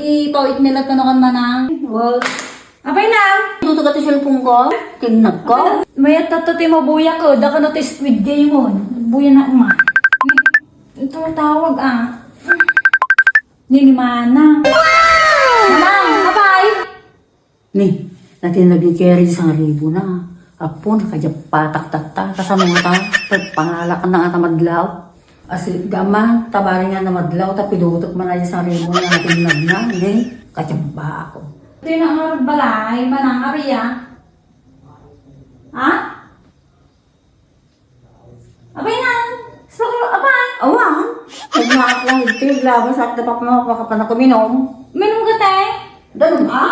Ipawit nila tanakan manang. Well, apay na. Tuto ka to cellphone ko? Tinag ko? May tatati mo buya ko. Daka na to Squid Game mo. Buya na uma. Ito tawag Nini manang. Manang, apay. Ni, natin nag-carry sa ribo na. Apo, nakajapatak-takta. Kasama nga ta, pagpangalakan na nga tamadlaw. Asi, gaman, tabarin nga na madlaw, tapidutok man ay sa ribo na natin nagna. Hindi, kachamba ako. Ito yung ang balay, manang, apiya. Ha? Apay na. Apay. Awan, nagmaak lang ito, labas at dapat mga pakapan ako minom. Minum ka tayo. Ganun ba?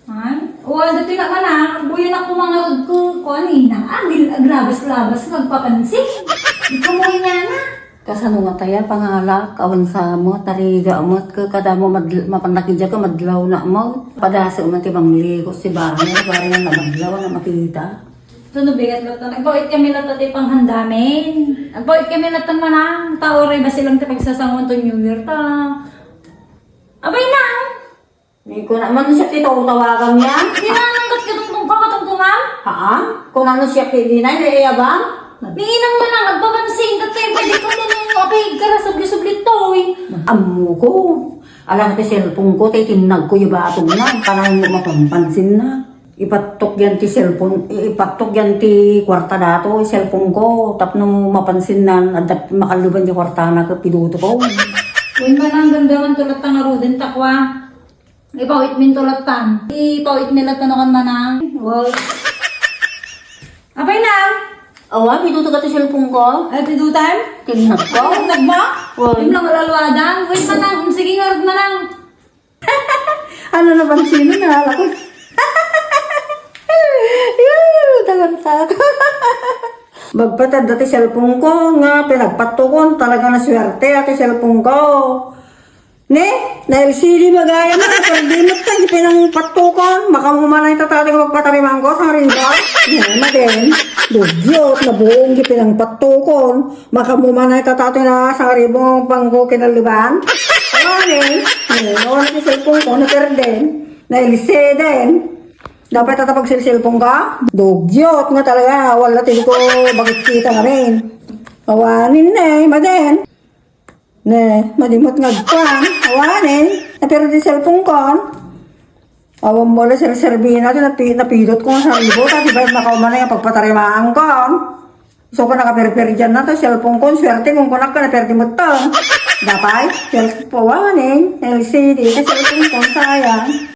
Ay, wala dati na ka na. Buyan ako mga rod ko. Kanina, aglabas-labas, magpapansin. Ikaw mo niya na. Kasano nga tayo, pangalak, awan sa mo, tariga mo, kada mo mapanakidya ka, madlaw na mo. Padasa mo, tibang ligo si Bani, parang nga madlaw na makita. Ito no, bigat lang ito. Nagbawit kami lang ito panghandamin. Nagbawit kami lang ito manang. Taoray ba silang ito pagsasangon ito New Year ta? Abay na! Hindi ko naman siya tawagan niya. Hindi na nanggat ka itong kakatungtungan? Haan? Kung ano siya pidinay, naiya ba? Ninang man lang, agpapansin ka tayo. Pwede ko na nung apay ka subli-subli to eh. Amo ko. Alam natin cellphone ko, tayo tinag ko yung batong na. Parang mo mapampansin na. Ipatok yan ti cellphone, ipatok yan ti kwarta dato, cellphone ko. Tap nung mapansin na, makaluban yung kwarta na piduto ko. Uy man ang ganda man tulad tang arudin takwa. Ipawit min tulad tan. Ipawit nila tanakan manang. Wow. Apay na! Awa, piduto ka ti cellphone ko. Ay, pidutan? Tinag ko. Nagma? Uy. Yung lang alaluadan. Wait manang, sige nga rod manang. Ano napansin na, nalala ko. Tagal-tagal. Magpatad dati cellphone ko nga, pinagpatukon, talaga na swerte ati cellphone ko. Ne, na LCD magaya na, pero di mo tayo pinangpatukon, makamumanay tatati ko magpatariman ko sa ringa. Yan na din, dugyot na buong pinangpatukon, makamumanay tatati na sa ribong pangko kinaliban. Ano wala ti cellphone ko, na-perden, na LCD din. Dapat tatapag cellphone ka? Dugyot nga talaga. Wala tin ko bakit kita nga rin. Awanin na eh, maden. Ne, madimot nga pa. Awanin. Napiro din cellphone ko. Awan mo lang serbihin natin. Napidot ko sa ribo. Kasi ba nakauman na yung pagpatarimaan ko. So ko nakaperperi dyan na to. Cellphone ko. Swerte kung kunak ka naperdi mo to. Dapat. Cellphone. Awanin. LCD. Cellphone ko. Sayang.